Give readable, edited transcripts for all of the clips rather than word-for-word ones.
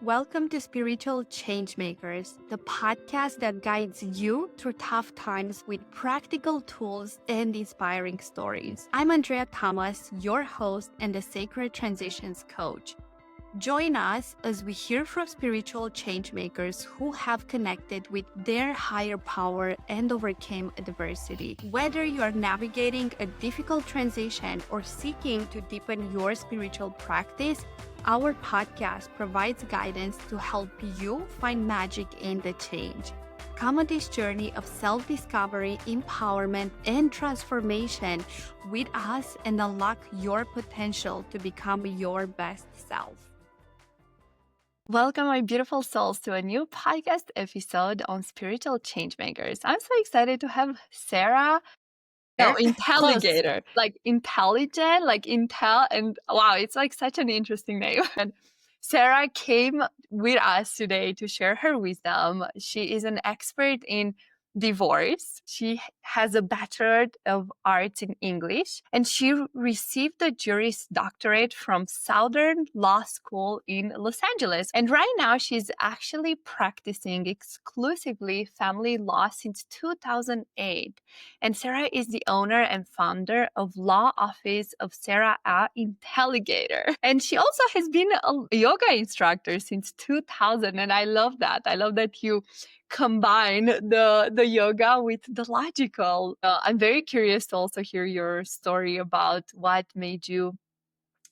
Welcome to Spiritual Changemakers, the podcast that guides you through tough times with practical tools and inspiring stories. I'm Andreea Tamas, your host and the Sacred Transitions Coach. Join us as we hear from spiritual changemakers who have connected with their higher power and overcame adversity. Whether you are navigating a difficult transition or seeking to deepen your spiritual practice, our podcast provides guidance to help you find magic in the change. Come on this journey of self-discovery, empowerment, and transformation with us and unlock your potential to become your best self. Welcome, my beautiful souls, to a new podcast episode on Spiritual Changemakers. I'm so excited to have Sarah Intelligator, like intelligent, like Intel, and wow, it's like such an interesting name. And Sarah came with us today to share her wisdom. She is an expert in divorce. She has a Bachelor of Arts in English, and she received a Juris Doctorate from Southern Law School in Los Angeles. And right now, she's actually practicing exclusively family law since 2008. And Sarah is the owner and founder of Law Office of Sarah Intelligator. And she also has been a yoga instructor since 2000. And I love that. I love that you combine the yoga with the logical. I'm very curious to also hear your story about what made you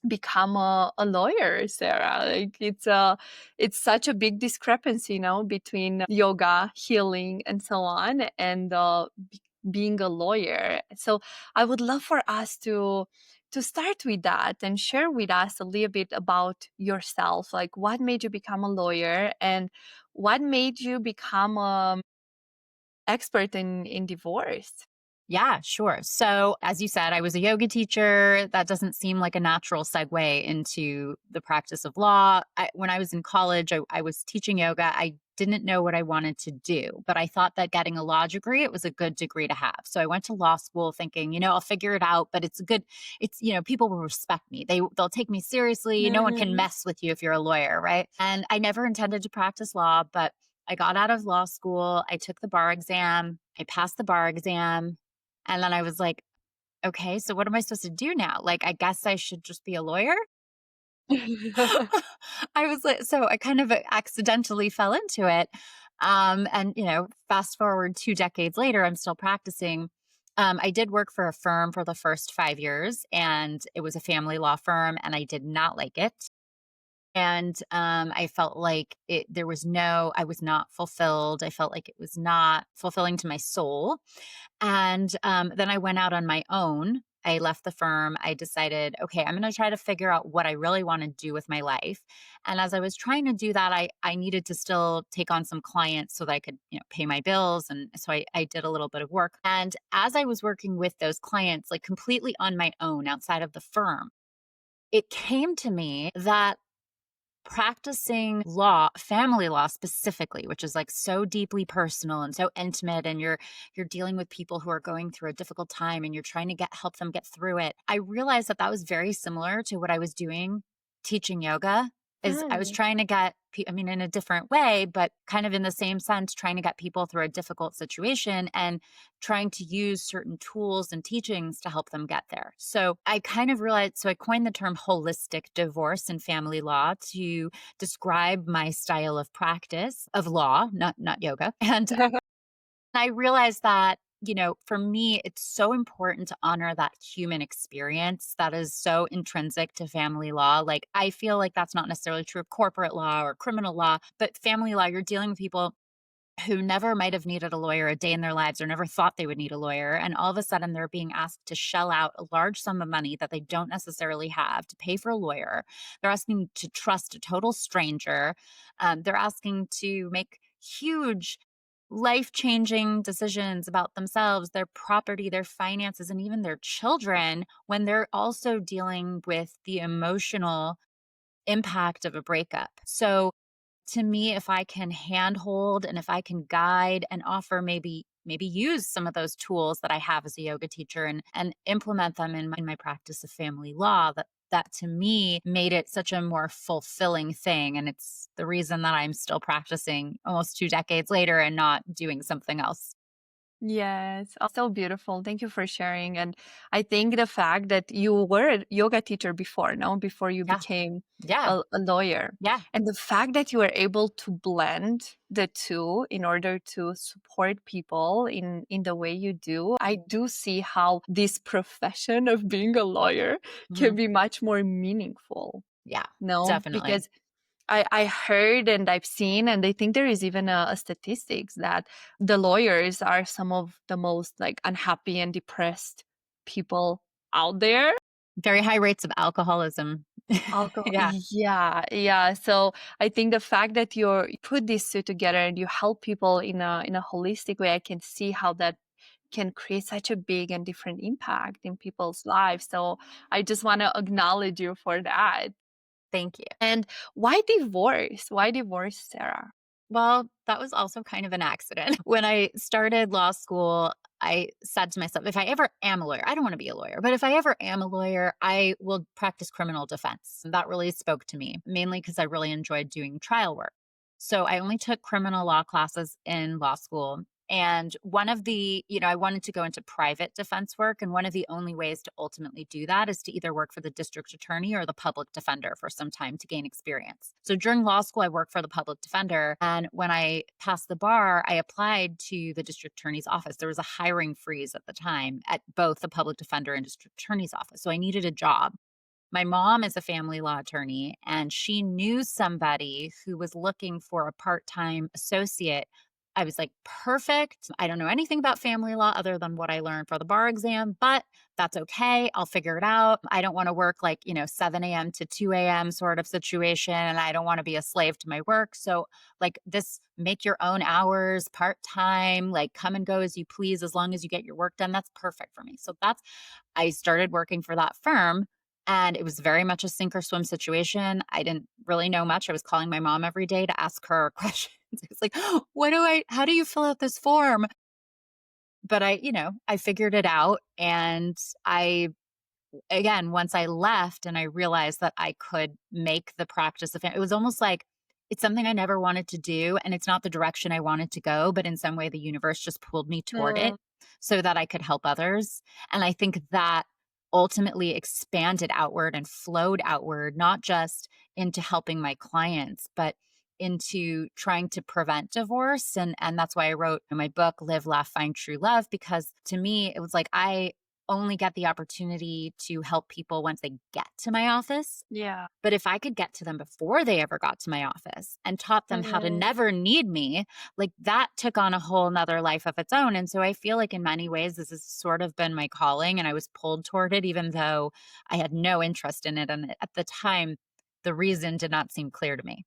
become a lawyer, Sarah. Like it's such a big discrepancy, between yoga, healing, and so on, and being a lawyer. So I would love for us to start with that and share with us a little bit about yourself. Like, what made you become a lawyer, and what made you become an expert in divorce? Yeah, sure. So, as you said, I was a yoga teacher. That doesn't seem like a natural segue into the practice of law. When I was in college, I was teaching yoga. I didn't know what I wanted to do, but I thought that getting a law degree, it was a good degree to have. So I went to law school thinking, I'll figure it out, but people will respect me. They'll take me seriously. Mm-hmm. No one can mess with you if you're a lawyer, right? And I never intended to practice law, but I got out of law school. I took the bar exam. I passed the bar exam. And then I was like, okay, so what am I supposed to do now? Like, I guess I should just be a lawyer. I was like, so I kind of accidentally fell into it. Fast forward 2 decades later, I'm still practicing. I did work for a firm for the first 5 years, and it was a family law firm, and I did not like it. And I felt like I was not fulfilled. I felt like it was not fulfilling to my soul. And then I went out on my own. I left the firm. I decided, okay, I'm going to try to figure out what I really want to do with my life. And as I was trying to do that, I needed to still take on some clients so that I could, pay my bills. And so I did a little bit of work. And as I was working with those clients, like completely on my own outside of the firm, it came to me that practicing law, family law specifically, which is like so deeply personal and so intimate, and you're dealing with people who are going through a difficult time and you're trying to help them get through it. I realized that was very similar to what I was doing teaching yoga. I was trying to get, in a different way, but kind of in the same sense, trying to get people through a difficult situation and trying to use certain tools and teachings to help them get there. So I kind of realized, so I coined the term holistic divorce and family law to describe my style of practice of law, not yoga. And I realized that, for me, it's so important to honor that human experience that is so intrinsic to family law. Like, I feel like that's not necessarily true of corporate law or criminal law, but family law, you're dealing with people who never might have needed a lawyer a day in their lives or never thought they would need a lawyer. And all of a sudden, they're being asked to shell out a large sum of money that they don't necessarily have to pay for a lawyer. They're asking to trust a total stranger. They're asking to make huge life-changing decisions about themselves, their property, their finances, and even their children, when they're also dealing with the emotional impact of a breakup. So to me, if I can handhold and if I can guide and offer, maybe use some of those tools that I have as a yoga teacher and implement them in my practice of family law, that to me made it such a more fulfilling thing. And it's the reason that I'm still practicing almost 2 decades later and not doing something else. Yes, so beautiful. Thank you for sharing. And I think the fact that you were a yoga teacher before, no, before you Yeah. became Yeah. a lawyer, Yeah. and the fact that you were able to blend the two in order to support people in the way you do, I do see how this profession of being a lawyer can Mhm. be much more meaningful. Yeah. No, Definitely. because I heard and I've seen, and I think there is even a statistics that the lawyers are some of the most like unhappy and depressed people out there. Very high rates of alcoholism. Alcohol, Yeah. yeah, yeah. So I think the fact that you put these two together and you help people in a holistic way, I can see how that can create such a big and different impact in people's lives. So I just want to acknowledge you for that. Thank you. And why divorce? Why divorce, Sarah? Well, that was also kind of an accident. When I started law school, I said to myself, if I ever am a lawyer, I don't want to be a lawyer, but if I ever am a lawyer, I will practice criminal defense. And that really spoke to me, mainly because I really enjoyed doing trial work. So I only took criminal law classes in law school. And one of the, I wanted to go into private defense work. And one of the only ways to ultimately do that is to either work for the district attorney or the public defender for some time to gain experience. So during law school, I worked for the public defender. And when I passed the bar, I applied to the district attorney's office. There was a hiring freeze at the time at both the public defender and district attorney's office. So I needed a job. My mom is a family law attorney, and she knew somebody who was looking for a part time associate. I was like, perfect. I don't know anything about family law other than what I learned for the bar exam, but that's okay. I'll figure it out. I don't want to work like, 7 a.m. to 2 a.m. sort of situation. And I don't want to be a slave to my work. So, like, this make your own hours, part time, like, come and go as you please, as long as you get your work done. That's perfect for me. I started working for that firm, and it was very much a sink or swim situation. I didn't really know much. I was calling my mom every day to ask her questions. It was like, how do you fill out this form? But I figured it out. And I again, once I left and I realized that I could make the practice of it was almost like it's something I never wanted to do. And it's not the direction I wanted to go, but in some way, the universe just pulled me toward it Mm, so that I could help others. And I think that ultimately expanded outward and flowed outward, not just into helping my clients, but into trying to prevent divorce. And that's why I wrote my book, Live, Laugh, Find True Love, because to me, it was like I only get the opportunity to help people once they get to my office. yeah. But if I could get to them before they ever got to my office and taught them how to Mhm. never need me, like that took on a whole nother life of its own. And so I feel like in many ways, this has sort of been my calling and I was pulled toward it, even though I had no interest in it. And at the time, the reason did not seem clear to me.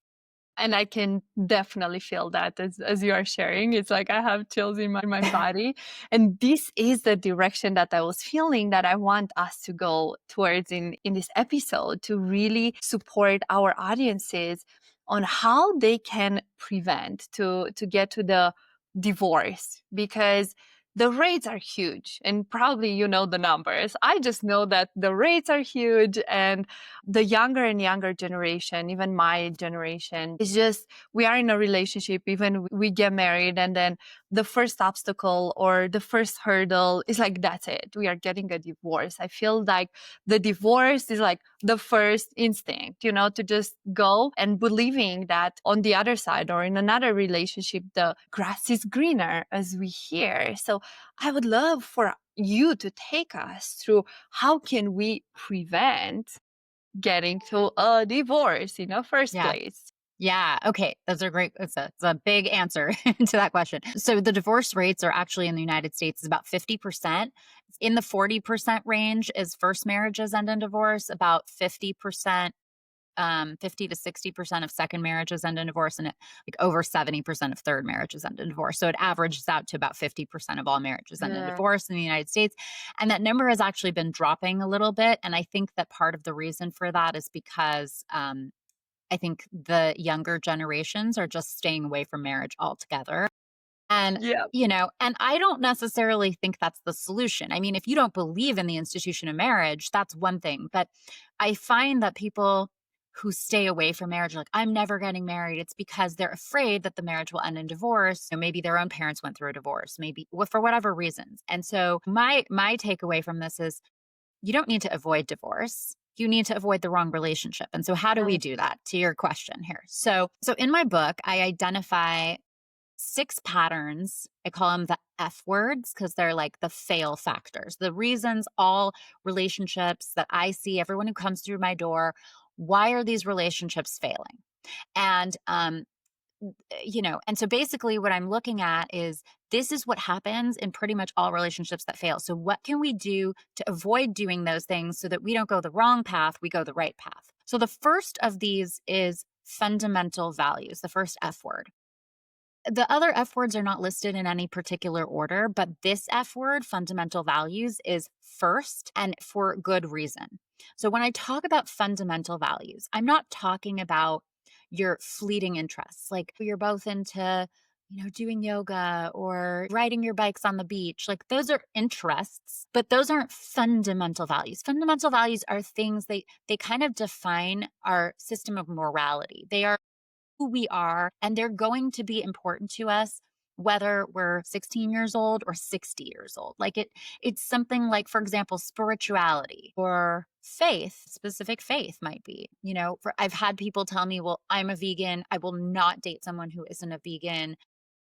And I can definitely feel that as you are sharing. It's like I have chills in my body. And this is the direction that I was feeling that I want us to go towards in this episode to really support our audiences on how they can prevent to get to the divorce because the rates are huge and probably you know the numbers. I just know that the rates are huge and the younger and younger generation, even my generation, is just we are in a relationship, even we get married, and then the first obstacle or the first hurdle is like, that's it. We are getting a divorce. I feel like the divorce is like the first instinct, to just go and believing that on the other side or in another relationship, the grass is greener, as we hear. So I would love for you to take us through how can we prevent getting to a divorce in the first Yeah. place. Yeah. Okay. Those are great. It's a big answer to that question. So the divorce rates are actually in the United States is about 50%. In the 40% range is first marriages end in divorce, about 50%, 50 to 60% of second marriages end in divorce, and like over 70% of third marriages end in divorce. So it averages out to about 50% of all marriages end in Yeah. divorce in the United States. And that number has actually been dropping a little bit. And I think that part of the reason for that is because I think the younger generations are just staying away from marriage altogether. And, Yeah. and I don't necessarily think that's the solution. I mean, if you don't believe in the institution of marriage, that's one thing. But I find that people who stay away from marriage, like, I'm never getting married, it's because they're afraid that the marriage will end in divorce. Maybe their own parents went through a divorce, maybe for whatever reasons. And so my takeaway from this is you don't need to avoid divorce. You need to avoid the wrong relationship. And so how do we Mm. do that, to your question here? So in my book, I identify 6 patterns. I call them the F words because they're like the fail factors. The reasons all relationships that I see, everyone who comes through my door, why are these relationships failing? And and so basically what I'm looking at is this is what happens in pretty much all relationships that fail. So what can we do to avoid doing those things so that we don't go the wrong path, we go the right path? So the first of these is fundamental values, the first F word. The other F words are not listed in any particular order, but this F word, fundamental values, is first and for good reason. So when I talk about fundamental values, I'm not talking about your fleeting interests. Like you're both into, doing yoga or riding your bikes on the beach. Like those are interests, but those aren't fundamental values. Fundamental values are things they kind of define our system of morality. They are who we are, and they're going to be important to us whether we're 16 years old or 60 years old. Like it's something like, for example, spirituality or faith. Specific faith might be, I've had people tell me, well, I'm a vegan, I will not date someone who isn't a vegan.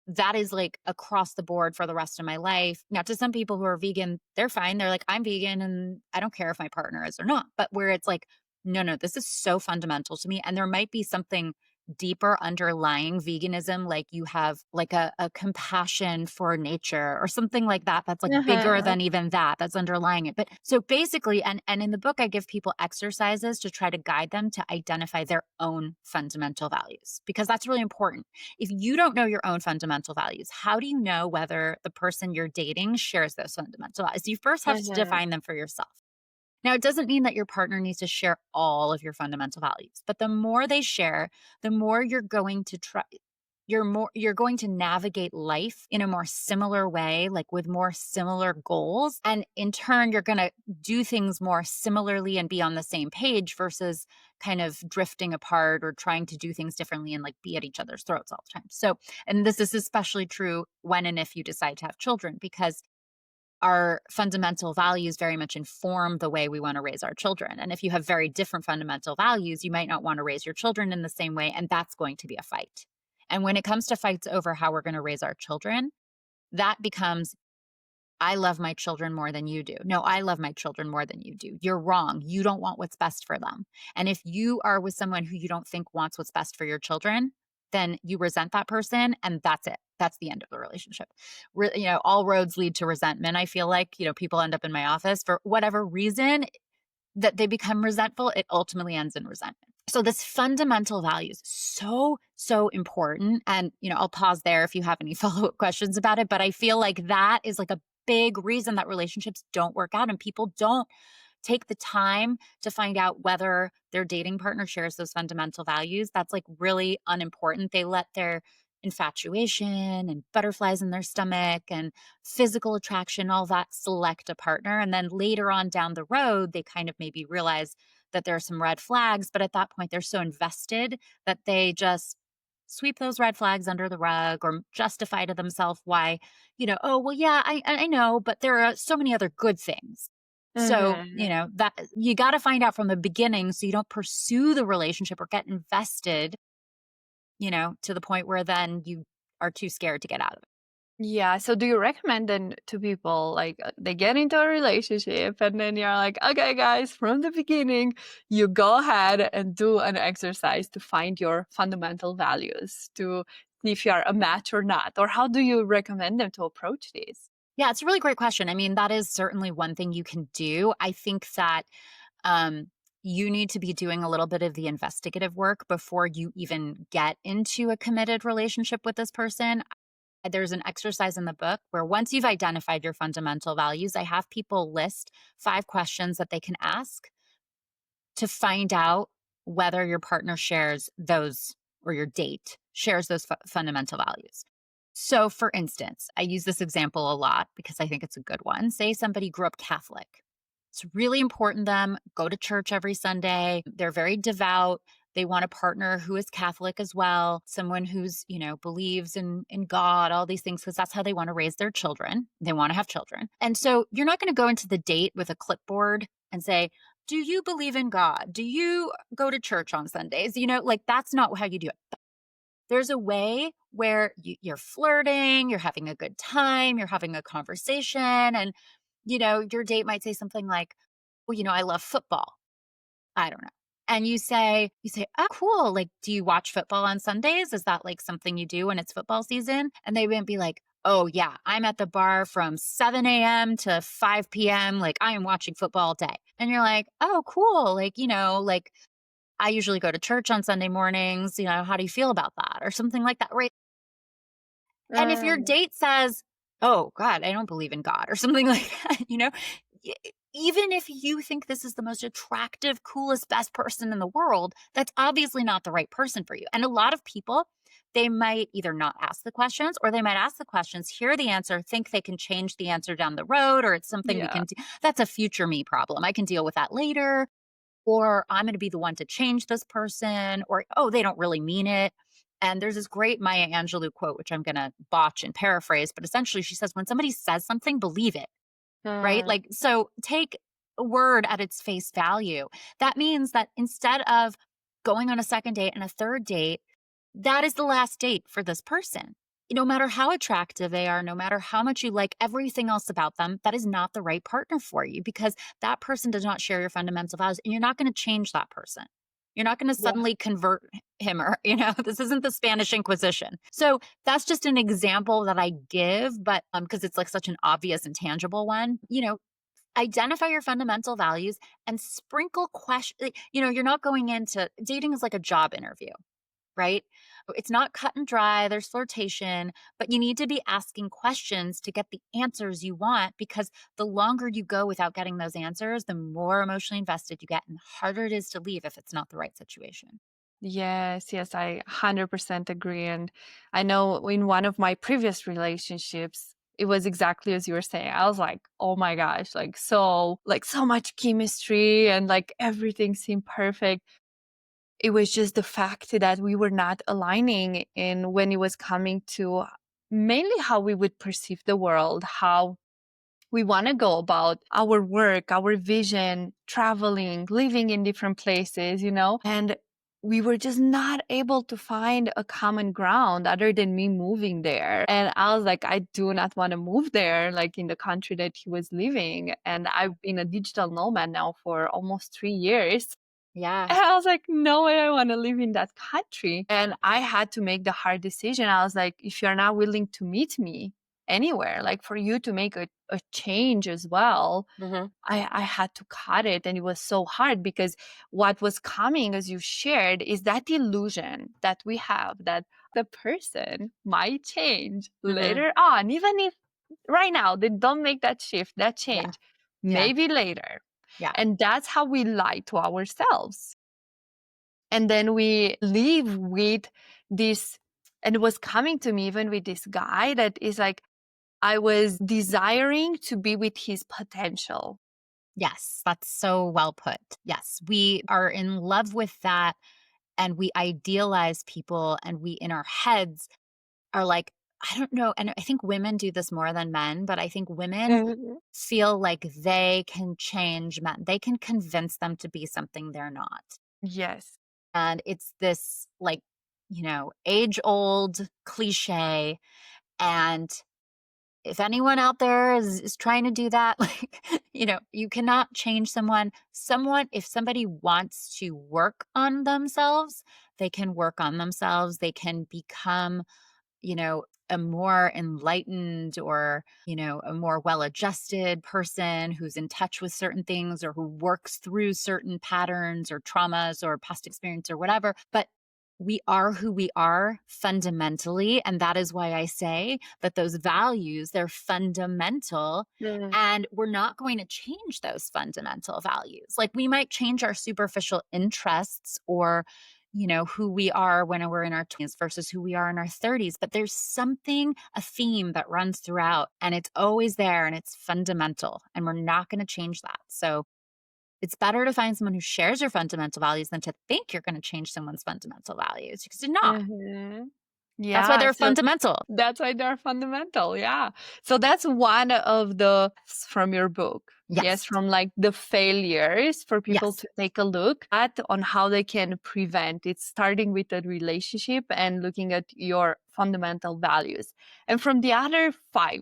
That is like across the board for the rest of my life. Now, to some people who are vegan, they're fine. They're like, I'm vegan and I don't care if my partner is or not. But where it's like, no, this is so fundamental to me. And there might be something deeper underlying veganism, like you have like a compassion for nature or something like that, that's like bigger Uh-huh. than even that's underlying it. But so basically, and in the book I give people exercises to try to guide them to identify their own fundamental values, because that's really important. If you don't know your own fundamental values, how do you know whether the person you're dating shares those fundamental values? You first have to Uh-huh. define them for yourself. Now, it doesn't mean that your partner needs to share all of your fundamental values, but the more they share, the more you're going to try. You're going to navigate life in a more similar way, like with more similar goals. And in turn, you're going to do things more similarly and be on the same page versus kind of drifting apart or trying to do things differently and like be at each other's throats all the time. So, and this is especially true when and if you decide to have children, because our fundamental values very much inform the way we want to raise our children. And if you have very different fundamental values, you might not want to raise your children in the same way. And that's going to be a fight. And when it comes to fights over how we're going to raise our children, that becomes, I love my children more than you do. No, I love my children more than you do. You're wrong. You don't want what's best for them. And if you are with someone who you don't think wants what's best for your children, then you resent that person and that's it. That's the end of the relationship. All roads lead to resentment. I feel like, people end up in my office for whatever reason that they become resentful, it ultimately ends in resentment. So this fundamental value is so important. And, I'll pause there if you have any follow-up questions about it. But I feel like that is like a big reason that relationships don't work out and people don't take the time to find out whether their dating partner shares those fundamental values. That's like really unimportant. They let their infatuation and butterflies in their stomach and physical attraction, all that select a partner. And then later on down the road, they kind of maybe realize that there are some red flags. But at that point, they're so invested that they just sweep those red flags under the rug or justify to themselves why, oh, well, yeah, I know, but there are so many other good things. So, Uh-huh. that you got to find out from the beginning so you don't pursue the relationship or get invested, to the point where then you are too scared to get out of it. Yeah. So do you recommend then to people like they get into a relationship and then you're like, okay, guys, from the beginning, you go ahead and do an exercise to find your fundamental values to see if you are a match or not? Or how do you recommend them to approach this? Yeah, it's a really great question. I mean, that is certainly one thing you can do. I think that um, you need to be doing a little bit of the investigative work before you even get into a committed relationship with this person. There's an exercise in the book where once you've identified your fundamental values, I have people list 5 questions that they can ask to find out whether your partner shares those or your date shares those fundamental values. So, for instance, I use this example a lot because I think it's a good one. Say somebody grew up Catholic. It's really important to them, go to church every Sunday. They're very devout. They want a partner who is Catholic as well, someone who's, believes in God, all these things, because that's how they want to raise their children. They want to have children. And so you're not going to go into the date with a clipboard and say, do you believe in God? Do you go to church on Sundays? Like that's not how you do it. There's a way where you're flirting, you're having a good time, you're having a conversation, and your date might say something like, "Well, I love football." I don't know. And you say, "Oh, cool. Like, do you watch football on Sundays? Is that like something you do when it's football season?" And they wouldn't be like, "Oh, yeah, I'm at the bar from 7 a.m. to 5 p.m. Like, I am watching football all day." And you're like, "Oh, cool. Like, like I usually go to church on Sunday mornings. How do you feel about that?" Or something like that. Right. And if your Mm, date says, "Oh, God, I don't believe in God," or something like that, y- even if you think this is the most attractive, coolest, best person in the world, that's obviously not the right person for you. And a lot of people, they might either not ask the questions or they might ask the questions, hear the answer, think they can change the answer down the road, or it's something we yeah. can do. That's a future me problem. I can deal with that later. Or I'm going to be the one to change this person, or, oh, they don't really mean it. And there's this great Maya Angelou quote, which I'm going to botch and paraphrase, but essentially she says, when somebody says something, believe it, right? Mm, Like, so take a word at its face value. That means that instead of going on a second date and a third date, that is the last date for this person. No matter how attractive they are, no matter how much you like everything else about them, that is not the right partner for you because that person does not share your fundamental values and you're not going to change that person. You're not going to yeah. suddenly convert him or, this isn't the Spanish Inquisition. So that's just an example that I give, but because it's like such an obvious and tangible one, identify your fundamental values and sprinkle questions. You're not going into dating is like a job interview, right? It's not cut and dry, there's flirtation, but you need to be asking questions to get the answers you want because the longer you go without getting those answers, the more emotionally invested you get and the harder it is to leave if it's not the right situation. Yes, yes, I 100% agree. And I know in one of my previous relationships, it was exactly as you were saying. I was like, oh my gosh, like so much chemistry and like everything seemed perfect. It was just the fact that we were not aligning in when it was coming to mainly how we would perceive the world, how we want to go about our work, our vision, traveling, living in different places. And we were just not able to find a common ground other than me moving there. And I was like, I do not want to move there, like in the country that he was living. And I've been a digital nomad now for almost 3 years. Yeah. And I was like, no way I want to live in that country. And I had to make the hard decision. I was like, if you're not willing to meet me anywhere, like for you to make a change as well, Mhm. I had to cut it. And it was so hard because what was coming, as you shared, is that illusion that we have that the person might change Mhm. later on, even if right now they don't make that shift, that Yeah. change, Yeah. maybe later. Yeah. And that's how we lie to ourselves. And then we live with this, and it was coming to me even with this guy that is like, I was desiring to be with his potential. Yes. That's so well put. Yes. We are in love with that and we idealize people and we in our heads are like, I don't know. And I think women do this more than men, but I think women Mhm. feel like they can change men. They can convince them to be something they're not. Yes. And it's this like, age old cliche. And if anyone out there is trying to do that, like, you cannot change someone. If somebody wants to work on themselves, they can work on themselves. They can become a more enlightened or, a more well adjusted person who's in touch with certain things or who works through certain patterns or traumas or past experience or whatever. But we are who we are fundamentally. And that is why I say that those values, they're fundamental. Mm. And we're not going to change those fundamental values. Like we might change our superficial interests or who we are when we're in our 20s versus who we are in our 30s. But there's something, a theme that runs throughout, and it's always there and it's fundamental, and we're not going to change that. So it's better to find someone who shares your fundamental values than to think you're going to change someone's fundamental values because you're not. Mm-hmm. That's why Yeah. they're So fundamental. that's why they're fundamental. Yeah. So that's one of the from your book. Yes, Yes. from like the failures for people Yes. to take a look at on how they can prevent. It's starting with the relationship and looking at your fundamental values. And from the other five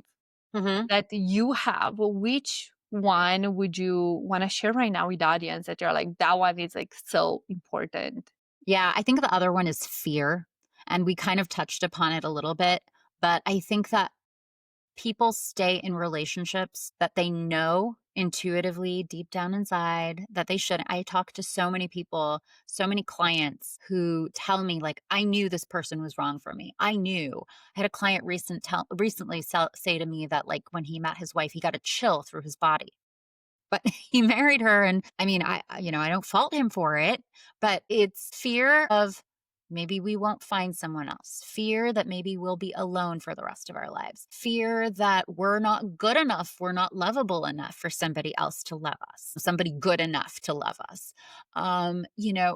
Hmm. that you have, which one would you want to share right now with the audience that you're like, that one is like so important? Yeah. I think the other one is fear. And we kind of touched upon it a little bit, but I think that people stay in relationships that they know intuitively deep down inside that they shouldn't. I talk to so many people, so many clients who tell me like, I knew this person was wrong for me. I knew. I had a client recently say to me that like when he met his wife, he got a chill through his body. But he married her, and I mean, I don't fault him for it, but it's fear of maybe we won't find someone else. Fear that maybe we'll be alone for the rest of our lives. Fear that we're not good enough, we're not lovable enough for somebody else to love us. Somebody good enough to love us.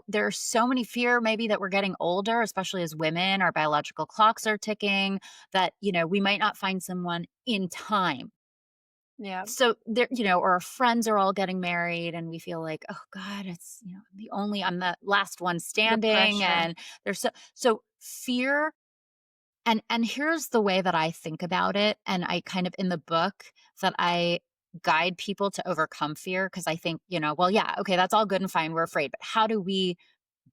There's so many fear maybe that we're getting older, especially as women, our biological clocks are ticking, that, we might not find someone in time. Yeah. So there, or our friends are all getting married and we feel like, oh God, it's, I'm the last one The standing. pressure. And there's so fear. And here's the way that I think about it. And I kind of in the book that I guide people to overcome fear. Cause I think, well, yeah, okay, that's all good and fine. We're afraid, but how do we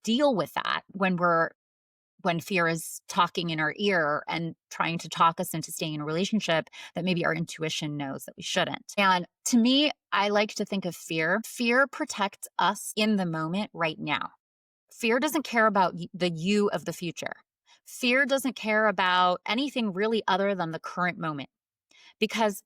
deal with that when fear is talking in our ear and trying to talk us into staying in a relationship that maybe our intuition knows that we shouldn't? And to me, I like to think of fear. Fear protects us in the moment right now. Fear doesn't care about the you of the future. Fear doesn't care about anything really other than the current moment because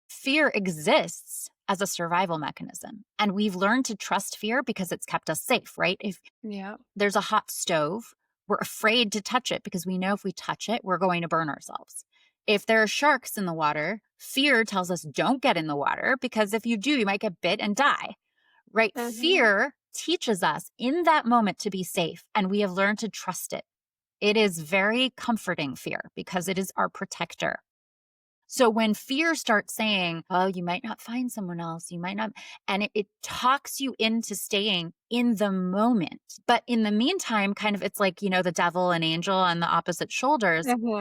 fear exists as a survival mechanism. And we've learned to trust fear because it's kept us safe, right? If Yeah. there's a hot stove, we're afraid to touch it because we know if we touch it, we're going to burn ourselves. If there are sharks in the water, fear tells us don't get in the water because if you do, you might get bit and die, right? Mm-hmm. Fear teaches us in that moment to be safe, and we have learned to trust it. It is very comforting, fear, because it is our protector. So when fear starts saying, oh, you might not find someone else, you might not, and it talks you into staying in the moment. But in the meantime, kind of, it's like, the devil and angel on the opposite shoulders. Mhm.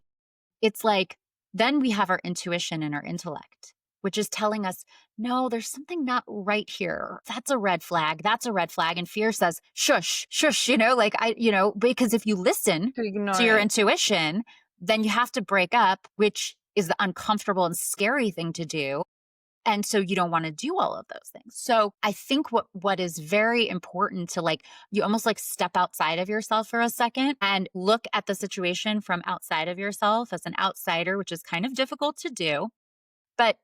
It's like, then we have our intuition and our intellect, which is telling us, no, there's something not right here. That's a red flag. That's a red flag. And fear says, shush, shush, because if you listen To to ignore your it. intuition, then you have to break up, which is the uncomfortable and scary thing to do. And so you don't want to do all of those things. So I think what is very important to like, you almost like step outside of yourself for a second and look at the situation from outside of yourself as an outsider, which is kind of difficult to do. But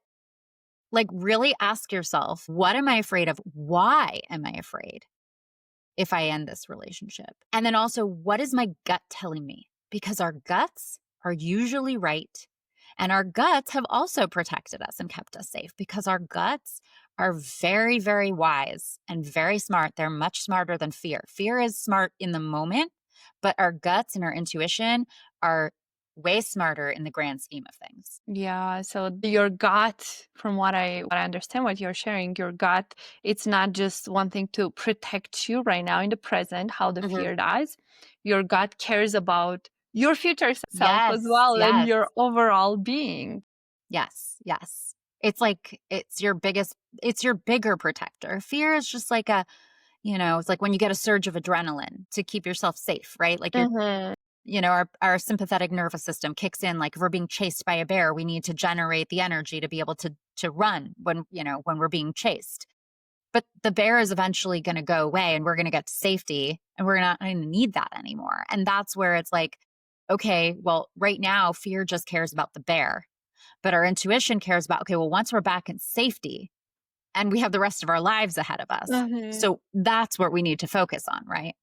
like really ask yourself, what am I afraid of? Why am I afraid if I end this relationship? And then also, what is my gut telling me? Because our guts are usually right. And our guts have also protected us and kept us safe because our guts are very, very wise and very smart. They're much smarter than fear. Fear is smart in the moment, but our guts and our intuition are way smarter in the grand scheme of things. Yeah. So your gut, from what I understand, what you're sharing, your gut, it's not just wanting to protect you right now in the present, how the Mhm. fear does. Your gut cares about your future self as Yes, well and yes. your overall being. Yes, yes. It's like it's your bigger protector. Fear is just like it's like when you get a surge of adrenaline to keep yourself safe, right? Like Mhm. our sympathetic nervous system kicks in. Like if we're being chased by a bear, we need to generate the energy to be able to run when we're being chased. But the bear is eventually going to go away and we're going to get to safety and we're not going to need that anymore. And that's where it's like, okay, well, right now fear just cares about the bear, but our intuition cares about, okay, well, once we're back in safety and we have the rest of our lives ahead of us. Mhm. So that's what we need to focus on, right?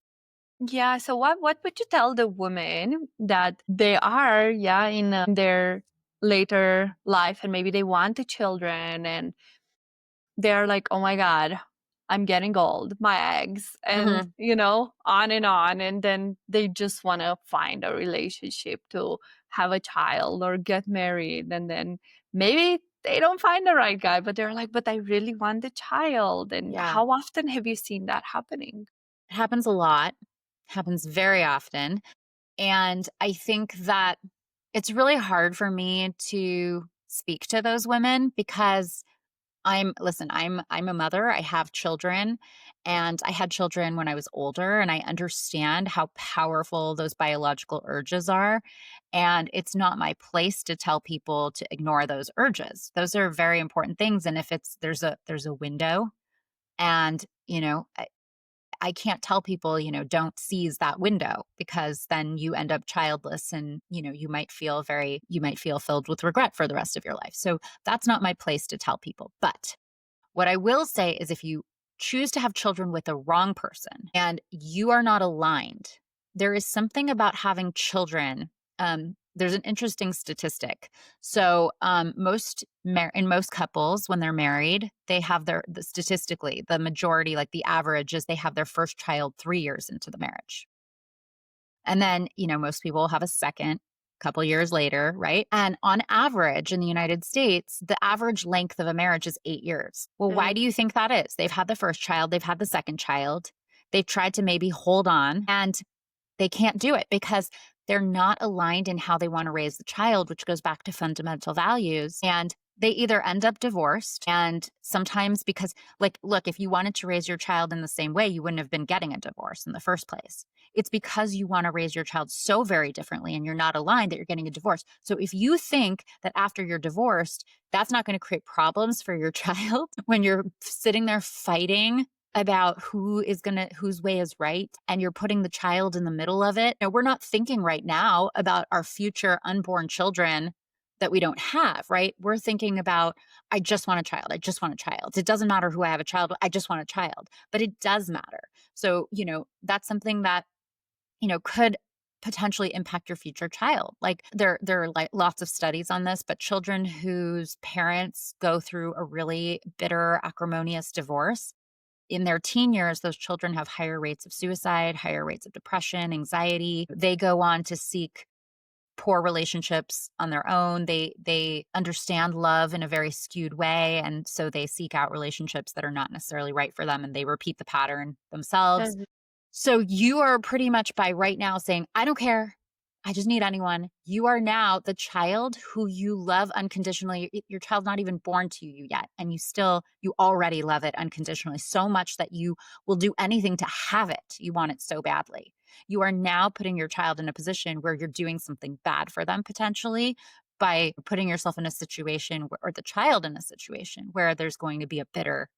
Yeah, so what would you tell the women that they are, yeah, in their later life and maybe they want the children and they're like, "Oh my god, I'm getting old, my eggs," and, Mhm. on and on, and then they just wanna find a relationship to have a child or get married, and then maybe they don't find the right guy, but they're like, "But I really want the child," and Yeah. how often have you seen that happening? It happens a lot, happens very often. And I think that it's really hard for me to speak to those women because I'm a mother, I have children, and I had children when I was older, and I understand how powerful those biological urges are, and it's not my place to tell people to ignore those urges. Those are very important things, and if it's there's a window and, I can't tell people, don't seize that window because then you end up childless and, you might feel filled with regret for the rest of your life. So that's not my place to tell people. But what I will say is if you choose to have children with the wrong person and you are not aligned, there is something about having children. There's an interesting statistic. So, in most couples, when they're married, they have statistically, the majority, like the average, is they have their first child 3 years into the marriage. And then, most people have a second couple years later, right? And on average in the United States, the average length of a marriage is 8 years. Well, why Mm, do you think that is? They've had the first child, they've had the second child, they've tried to maybe hold on, and they can't do it because they're not aligned in how they want to raise the child, which goes back to fundamental values. And they either end up divorced, and sometimes because, like, look, if you wanted to raise your child in the same way, you wouldn't have been getting a divorce in the first place. It's because you want to raise your child so very differently and you're not aligned that you're getting a divorce. So if you think that after you're divorced, that's not going to create problems for your child when you're sitting there fighting about whose way is right and you're putting the child in the middle of it. We're not thinking right now about our future unborn children that we don't have, right? We're thinking about, I just want a child. I just want a child. It doesn't matter who I have a child with. I just want a child. But it does matter. So, that's something that, could potentially impact your future child. Like there are like lots of studies on this, but children whose parents go through a really bitter, acrimonious divorce in their teen years, those children have higher rates of suicide, higher rates of depression, anxiety. They go on to seek poor relationships on their own. They understand love in a very skewed way, and so they seek out relationships that are not necessarily right for them, and they repeat the pattern themselves. mhm. So you are pretty much by right now saying, I don't care. I just need anyone. You are now the child who you love unconditionally. Your child's not even born to you yet. And you already love it unconditionally so much that you will do anything to have it. You want it so badly. You are now putting your child in a position where you're doing something bad for them potentially by putting yourself in a situation or the child in a situation where there's going to be a bitter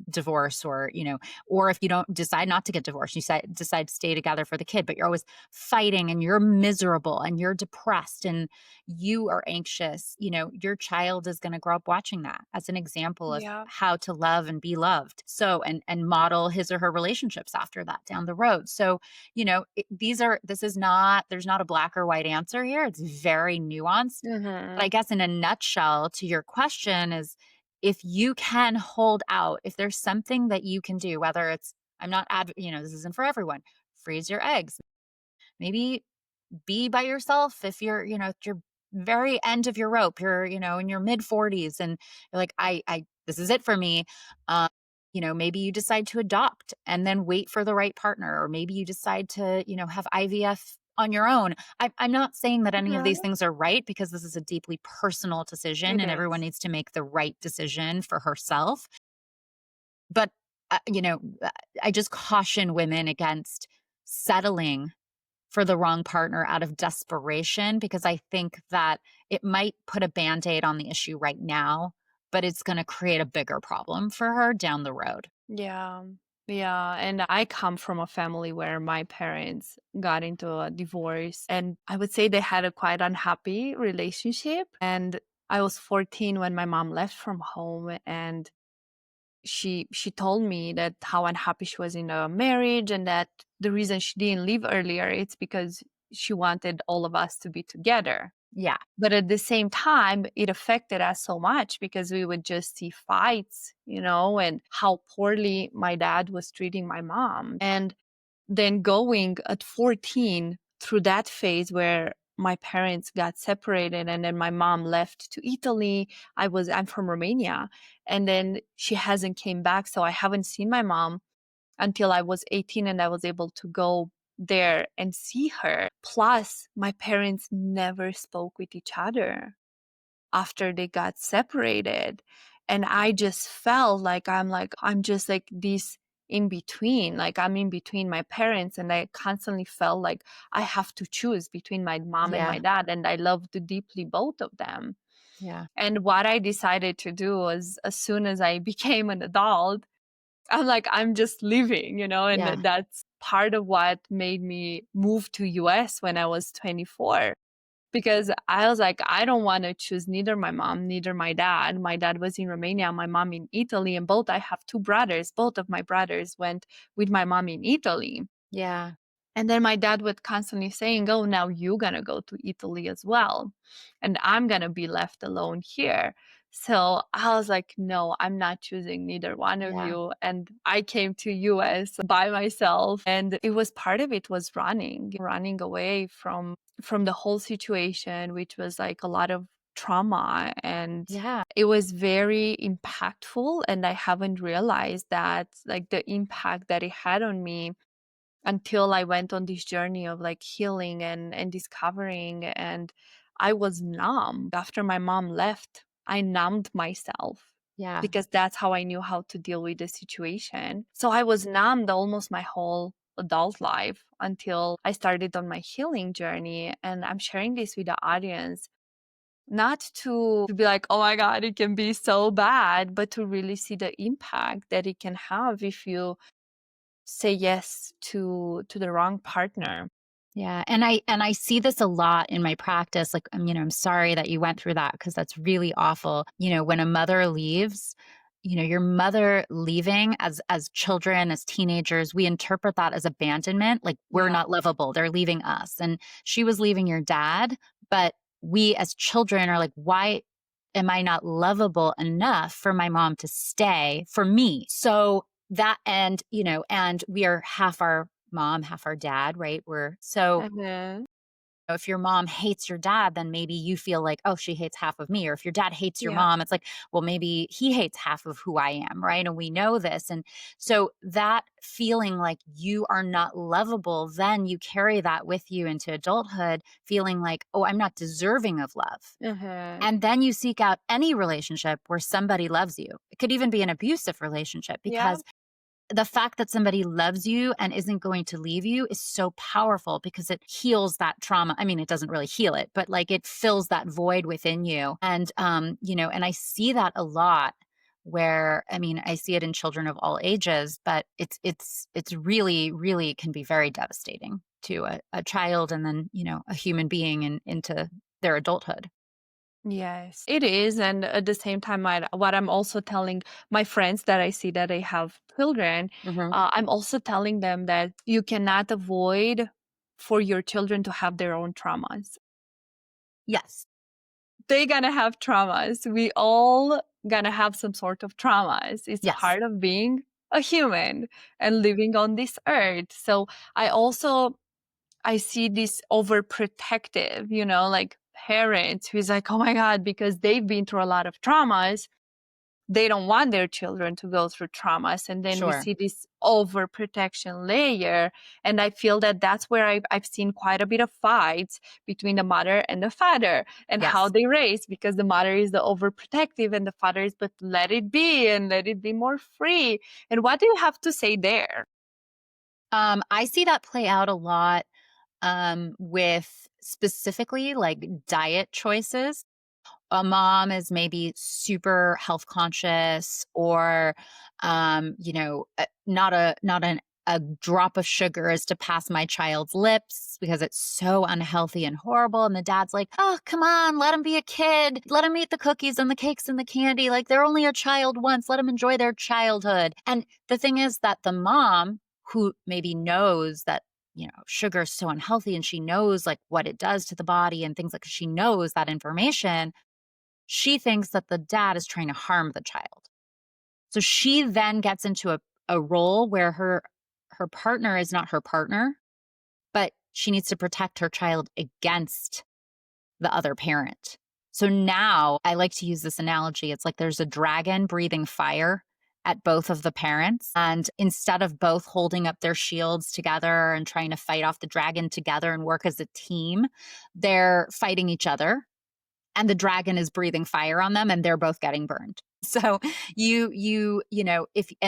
divorce, or if you don't decide not to get divorced, you decide to stay together for the kid, but you're always fighting and you're miserable and you're depressed and you are anxious, your child is going to grow up watching that as an example of Yeah. how to love and be loved. So, and model his or her relationships after that down the road. So, there's not a black or white answer here. It's very nuanced. But I Mhm. guess in a nutshell, to your question is if you can hold out, if there's something that you can do, whether it's, I'm not, this isn't for everyone, freeze your eggs, maybe be by yourself if at your very end of your rope, you're, in your mid 40s and you're like, this is it for me. Um, maybe you decide to adopt and then wait for the right partner, or maybe you decide to, have IVF on your own. I'm not saying that any of these Mhm. things are right because this is a deeply personal decision It and everyone is. needs to make the right decision for herself. But, I just caution women against settling for the wrong partner out of desperation because I think that it might put a band-aid on the issue right now, but it's going to create a bigger problem for her down the road. Yeah. Yeah. And I come from a family where my parents got into a divorce, and I would say they had a quite unhappy relationship. And I was 14 when my mom left from home, and she told me that how unhappy she was in a marriage, and that the reason she didn't leave earlier, it's because she wanted all of us to be together. Yeah. But at the same time, it affected us so much because we would just see fights, and how poorly my dad was treating my mom. And then going at 14 through that phase where my parents got separated and then my mom left to Italy. I'm from Romania, and then she hasn't came back, so I haven't seen my mom until I was 18 and I was able to go there and see her. Plus, my parents never spoke with each other after they got separated. And I just felt like I'm just like this in between. Like I'm in between my parents, and I constantly felt like I have to choose between my mom and my Yeah. dad. And I loved deeply both of them. Yeah. And what I decided to do was, as soon as I became an adult, I'm like, I'm just leaving, and Yeah. that's part of what made me move to US when I was 24. Because I was like, I don't want to choose neither my mom, neither my dad. My dad was in Romania, my mom in Italy, and I have two brothers. Both of my brothers went with my mom in Italy. Yeah. And then my dad would constantly saying, oh, now you're going to go to Italy as well. And I'm going to be left alone here. So I was like, no, I'm not choosing neither one of Yeah. you. And I came to US by myself. And it was part of it was running away from the whole situation, which was like a lot of trauma. And Yeah. it was very impactful. And I haven't realized that, like, the impact that it had on me until I went on this journey of like healing and discovering. And I was numb. After my mom left, I numbed myself Yeah. because that's how I knew how to deal with the situation. So I was numbed almost my whole adult life until I started on my healing journey. And I'm sharing this with the audience, not to be like, oh my God, it can be so bad, but to really see the impact that it can have if you say yes to the wrong partner. Yeah, and I see this a lot in my practice, like, I'm sorry that you went through that because that's really awful. When a mother leaves, your mother leaving as children, as teenagers, we interpret that as abandonment, like we're Yeah. not lovable, they're leaving us. And she was leaving your dad, but we as children are like, why am I not lovable enough for my mom to stay for me? So that and we are half our mom, half our dad, right? We're so Mhm. if your mom hates your dad, then maybe you feel like, oh, she hates half of me. Or if your dad hates your Yeah. mom, it's like, well, maybe he hates half of who I am, right? And we know this. And so that feeling like you are not lovable, then you carry that with you into adulthood, feeling like, oh, I'm not deserving of love. Mhm. And then you seek out any relationship where somebody loves you. It could even be an abusive relationship Yeah. because the fact that somebody loves you and isn't going to leave you is so powerful because it heals that trauma. I mean, it doesn't really heal it, but like it fills that void within you. And and I see that a lot where I see it in children of all ages, but it's really, really can be very devastating to a child and then, a human being and into their adulthood. Yes, it is. And at the same time, what I'm also telling my friends that I see that they have children, Hmm. I'm also telling them that you cannot avoid for your children to have their own traumas. Yes. They're gonna have traumas. We all gonna have some sort of traumas. It's Yes. part of being a human and living on this earth. So I also I see this overprotective, like parents who's like, oh my God, because they've been through a lot of traumas, they don't want their children to go through traumas. And then we Sure. see this overprotection layer. And I feel that that's where I've seen quite a bit of fights between the mother and the father and how Yes. they raise, because the mother is the overprotective and the father is, but let it be and let it be more free. And what do you have to say there? I see that play out a lot with specifically like diet choices. A mom is maybe super health conscious or not an a drop of sugar is to pass my child's lips because it's so unhealthy and horrible. And the dad's like, oh, come on, let him be a kid. Let him eat the cookies and the cakes and the candy. Like they're only a child once. Let them enjoy their childhood. And the thing is that the mom who maybe knows that, sugar is so unhealthy and she knows like what it does to the body and things like she knows that information, she thinks that the dad is trying to harm the child. So she then gets into a role where her partner is not her partner, but she needs to protect her child against the other parent. So now I like to use this analogy. It's like there's a dragon breathing fire at both of the parents. And instead of both holding up their shields together and trying to fight off the dragon together and work as a team, they're fighting each other. And the dragon is breathing fire on them and they're both getting burned. So and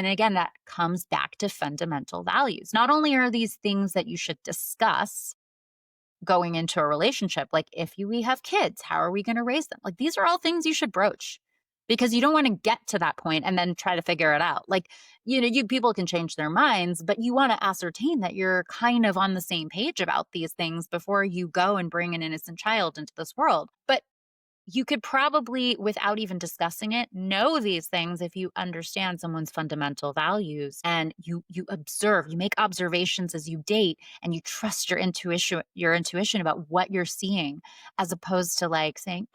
again, that comes back to fundamental values. Not only are these things that you should discuss going into a relationship, like we have kids, how are we going to raise them? Like these are all things you should broach because you don't want to get to that point and then try to figure it out. Like, people can change their minds, but you want to ascertain that you're kind of on the same page about these things before you go and bring an innocent child into this world. But you could probably, without even discussing it, know these things if you understand someone's fundamental values and you observe, you make observations as you date and you trust your intuition about what you're seeing, as opposed to like saying,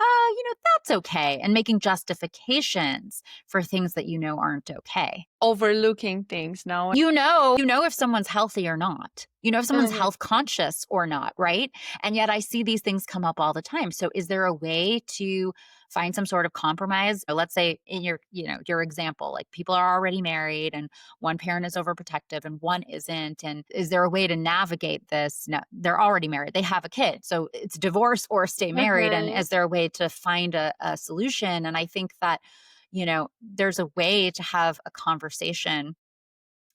that's okay, and making justifications for things that aren't okay. Overlooking things now. You know if someone's healthy or not. If someone's health conscious or not, right? And yet I see these things come up all the time. So is there a way to find some sort of compromise? Let's say in your example, like people are already married and one parent is overprotective and one isn't. And is there a way to navigate this? No, they're already married. They have a kid. So it's divorce or stay married. And is there a way to find a solution? And I think that, there's a way to have a conversation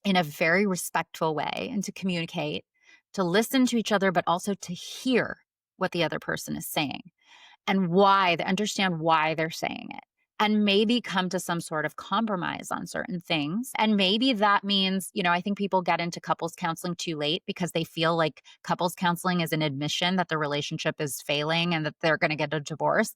in a very respectful way and to communicate, to listen to each other, but also to hear what the other person is saying and understand why they're saying it, and maybe come to some sort of compromise on certain things. And maybe that means, I think people get into couples counseling too late because they feel like couples counseling is an admission that the relationship is failing and that they're going to get a divorce.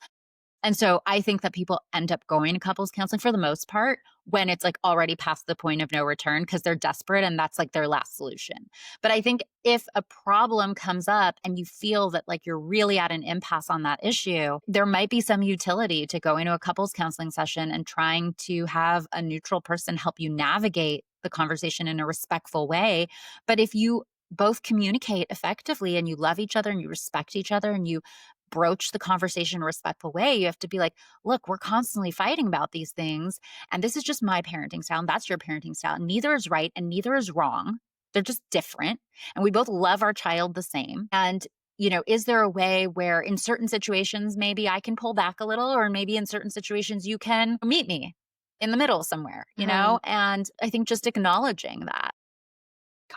And so I think that people end up going to couples counseling for the most part when it's like already past the point of no return because they're desperate and that's like their last solution. But I think if a problem comes up and you feel that like you're really at an impasse on that issue, there might be some utility to go into a couples counseling session and trying to have a neutral person help you navigate the conversation in a respectful way. But if you both communicate effectively and you love each other and you respect each other and you broach the conversation in a respectful way, you have to be like, look, we're constantly fighting about these things. And this is just my parenting style. And that's your parenting style. And neither is right and neither is wrong. They're just different. And we both love our child the same. And, is there a way where in certain situations, maybe I can pull back a little, or maybe in certain situations you can meet me in the middle somewhere, And I think just acknowledging that.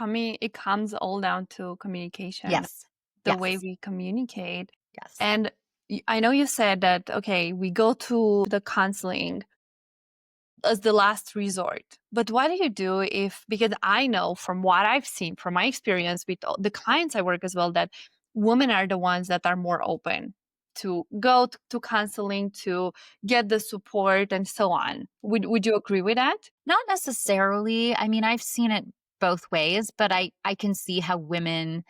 It comes all down to communication. Yes. The way we communicate. Yes. And I know you said that, okay, we go to the counseling as the last resort. But what do you do because I know from what I've seen, from my experience with the clients I work as well, that women are the ones that are more open to go to counseling, to get the support and so on. Would you agree with that? Not necessarily. I mean, I've seen it both ways, but I can see how women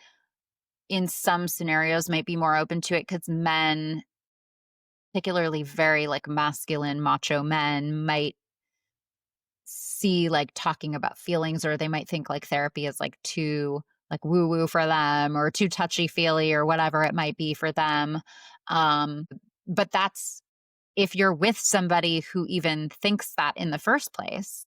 in some scenarios might be more open to it because men, particularly very like masculine, macho men, might see like talking about feelings, or they might think like therapy is like too like woo woo for them or too touchy feely or whatever it might be for them. But that's if you're with somebody who even thinks that in the first place,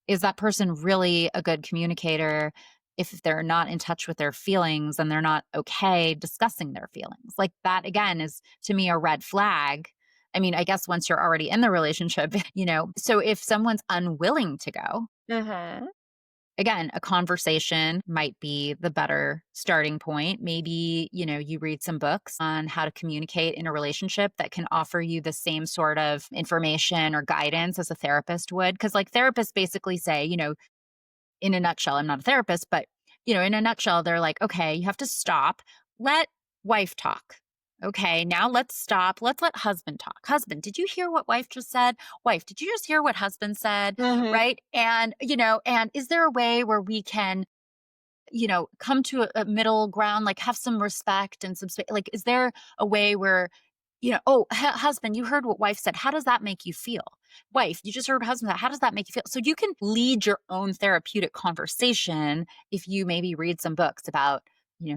is that person really a good communicator if they're not in touch with their feelings and they're not okay discussing their feelings? Like that, again, is to me a red flag. I mean, I guess once you're already in the relationship, so if someone's unwilling to go, again, a conversation might be the better starting point. Maybe, you read some books on how to communicate in a relationship that can offer you the same sort of information or guidance as a therapist would. Because like therapists basically say, in a nutshell, I'm not a therapist, but in a nutshell, they're like, okay, you have to stop, let wife talk. Okay, now let's stop. Let's let husband talk. Husband, did you hear what wife just said? Wife, did you just hear what husband said? Mhm. Right. And is there a way where we can come to a middle ground, like have some respect and some space? Like, is there a way where, oh, husband, you heard what wife said. How does that make you feel? Wife, you just heard husband, how does that make you feel? So you can lead your own therapeutic conversation if you maybe read some books about,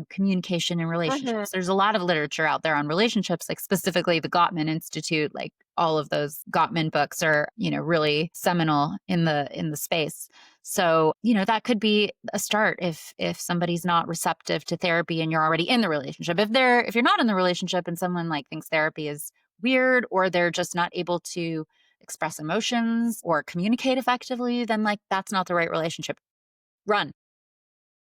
communication and Mhm. relationships. There's a lot of literature out there on relationships, like specifically the Gottman Institute, like all of those Gottman books are, really seminal in the space. So, that could be a start if somebody's not receptive to therapy and you're already in the relationship. If you're not in the relationship and someone like thinks therapy is weird or they're just not able to express emotions or communicate effectively, then like that's not the right relationship. Run.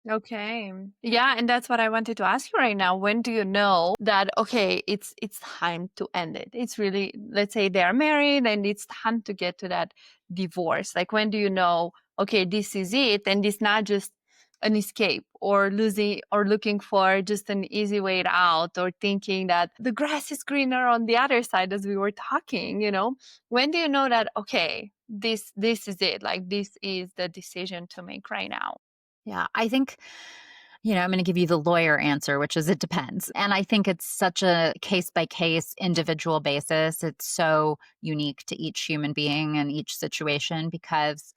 Okay. Yeah, and that's what I wanted to ask you right now. When do you know that okay, it's time to end it? It's really, let's say they are married and it's time to get to that divorce. Like when do you know, okay, this is it and it's not just an escape or losing or looking for just an easy way out or thinking that the grass is greener on the other side as we were talking? When do you know that okay, this is it? Like this is the decision to make right now? Yeah, I think, I'm going to give you the lawyer answer, which is it depends. And I think it's such a case by case, individual basis. It's so unique to each human being and each situation because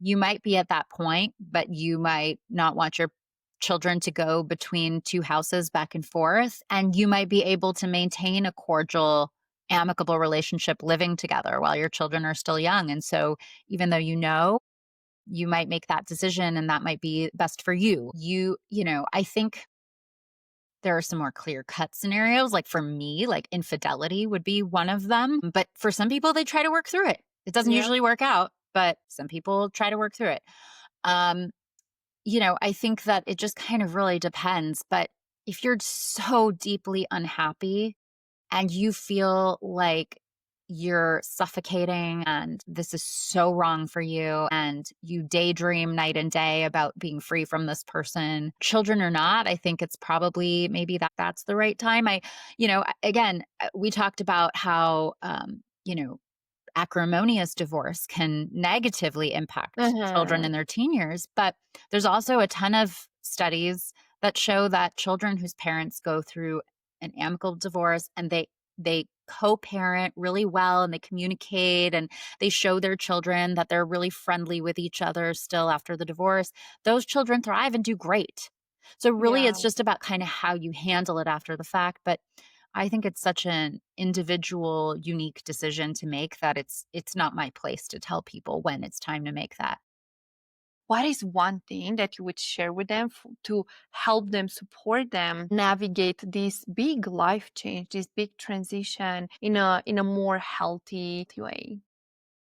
you might be at that point, but you might not want your children to go between two houses back and forth. And you might be able to maintain a cordial, amicable relationship living together while your children are still young. And so, even though you might make that decision and that might be best for you. I think there are some more clear cut scenarios. Like for me, like infidelity would be one of them. But for some people, they try to work through it. It doesn't Yeah. usually work out, but some people try to work through it. Um, I think that it just kind of really depends. But if you're so deeply unhappy and you feel like you're suffocating and this is so wrong for you and you daydream night and day about being free from this person, children or not, I think it's probably maybe that's the right time. Again, we talked about how acrimonious divorce can negatively impact children in Mhm. their teen years. But there's also a ton of studies that show that children whose parents go through an amicable divorce and they co-parent really well and they communicate and they show their children that they're really friendly with each other still after the divorce, those children thrive and do great. So really Yeah. it's just about kind of how you handle it after the fact. But I think it's such an individual, unique decision to make that it's not my place to tell people when it's time to make that. What is one thing that you would share with them to help them support them navigate this big life change, this big transition in a more healthy way?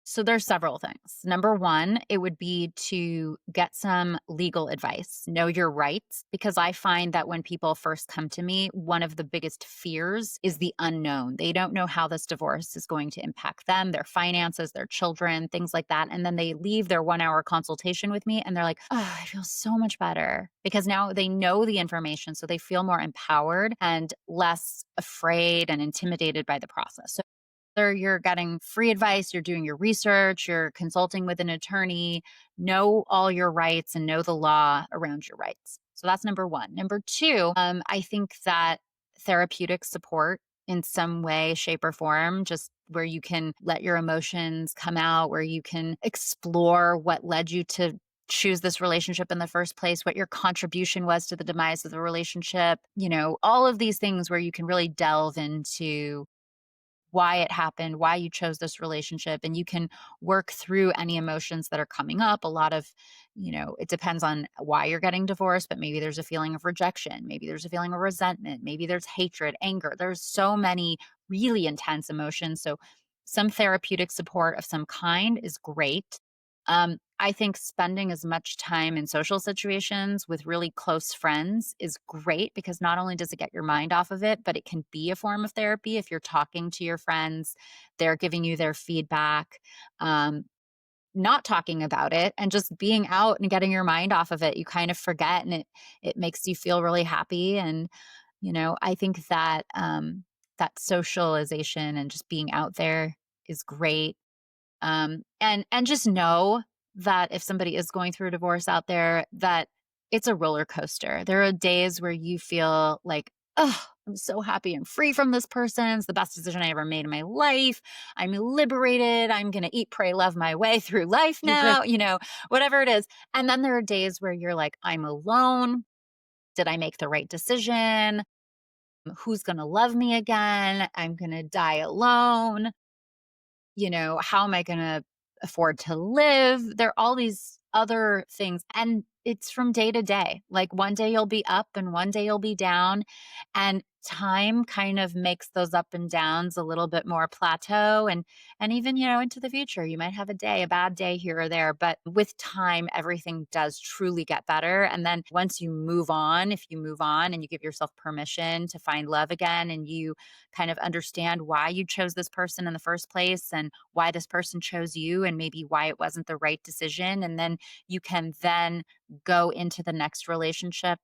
So there's several things. Number one, it would be to get some legal advice, know your rights, because I find that when people first come to me, one of the biggest fears is the unknown. They don't know how this divorce is going to impact them, their finances, their children, things like that. And then they leave their 1 hour consultation with me and they're like, oh, I feel so much better because now they know the information. So they feel more empowered and less afraid and intimidated by the process. So whether you're getting free advice, you're doing your research, you're consulting with an attorney, know all your rights and know the law around your rights. So that's number one. Number two, I think that therapeutic support in some way, shape, or form, just where you can let your emotions come out, where you can explore what led you to choose this relationship in the first place, what your contribution was to the demise of the relationship, all of these things where you can really delve into why it happened, why you chose this relationship, and you can work through any emotions that are coming up. A lot of, it depends on why you're getting divorced, but maybe there's a feeling of rejection, maybe there's a feeling of resentment, maybe there's hatred, anger. There's so many really intense emotions. So some therapeutic support of some kind is great. I think spending as much time in social situations with really close friends is great because not only does it get your mind off of it, but it can be a form of therapy. If you're talking to your friends, they're giving you their feedback. Um, not talking about it and just being out and getting your mind off of it, you kind of forget, and it makes you feel really happy. And I think that that socialization and just being out there is great. And just know that if somebody is going through a divorce out there, that it's a roller coaster. There are days where you feel like, oh, I'm so happy I'm free from this person. It's the best decision I ever made in my life. I'm liberated. I'm going to eat, pray, love my way through life now, whatever it is. And then there are days where you're like, I'm alone. Did I make the right decision? Who's going to love me again? I'm going to die alone. How am I going to afford to live? There are all these other things. And it's from day to day. Like one day you'll be up and one day you'll be down. And time kind of makes those up and downs a little bit more plateau. And even, into the future, you might have a bad day here or there. But with time, everything does truly get better. And then once you move on, if you move on and you give yourself permission to find love again, and you kind of understand why you chose this person in the first place and why this person chose you and maybe why it wasn't the right decision. And then you can then go into the next relationship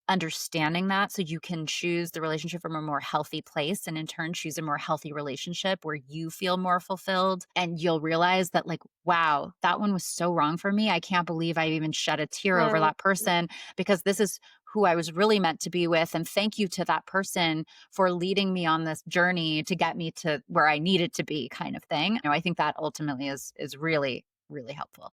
understanding that, so you can choose the relationship from a more healthy place, and in turn choose a more healthy relationship where you feel more fulfilled. And you'll realize that, like, wow, that one was so wrong for me. I can't believe I even shed a tear over that person, because this is who I was really meant to be with. And thank you to that person for leading me on this journey to get me to where I needed to be, kind of thing. I think that ultimately is really, really helpful.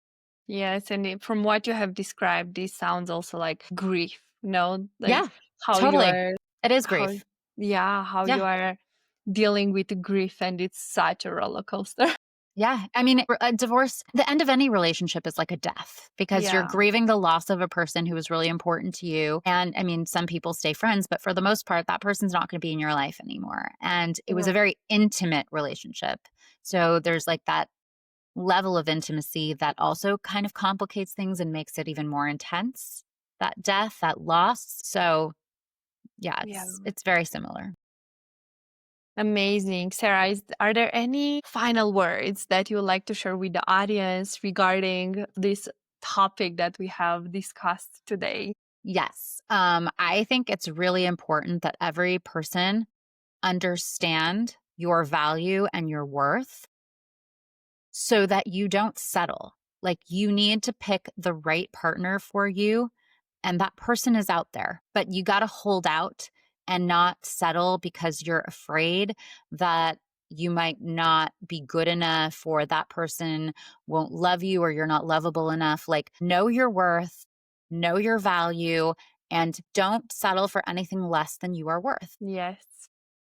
Yes, and from what you have described, this sounds also like grief, like Yeah, how you totally. are, It is how, grief. yeah, how you Yeah. are dealing with grief, and it's such a roller coaster. Yeah. I mean, a divorce, the end of any relationship is like a death, because you're Yeah, grieving the loss of a person who was really important to you. And I mean, some people stay friends, but for the most part, that person's not going to be in your life anymore. And it was a right. very intimate relationship. So there's like that level of intimacy that also kind of complicates things and makes it even more intense. That death, that loss. So yeah, Yeah. it's very similar. Amazing. Sarah, are there any final words that you would like to share with the audience regarding this topic that we have discussed today? Yes. I think it's really important that every person understand your value and your worth so that you don't settle. Like, you need to pick the right partner for you, and that person is out there, but you got to hold out and not settle because you're afraid that you might not be good enough, or that person won't love you, or you're not lovable enough. Like, know your worth, know your value, and don't settle for anything less than you are worth. Yes.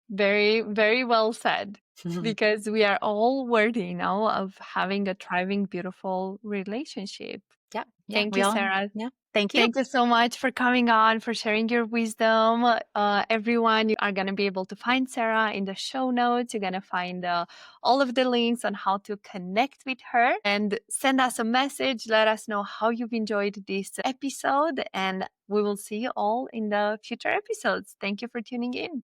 Very, very well said. Because we are all worthy, of having a thriving, beautiful relationship. Yeah. Yeah. Thank We you, all, Sarah. yeah. Thank you. Thank you so much for coming on, for sharing your wisdom. Everyone, you are going to be able to find Sarah in the show notes. You're going to find all of the links on how to connect with her, and send us a message. Let us know how you've enjoyed this episode, and we will see you all in the future episodes. Thank you for tuning in.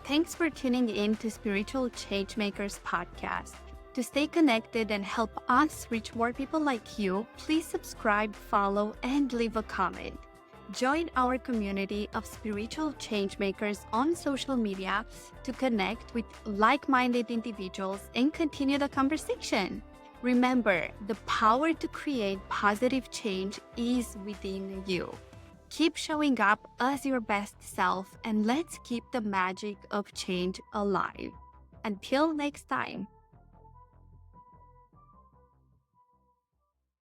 Thanks for tuning in to Spiritual Changemakers podcast. To stay connected and help us reach more people like you, please subscribe, follow, and leave a comment. Join our community of spiritual changemakers on social media to connect with like-minded individuals and continue the conversation. Remember, the power to create positive change is within you. Keep showing up as your best self, and let's keep the magic of change alive. Until next time.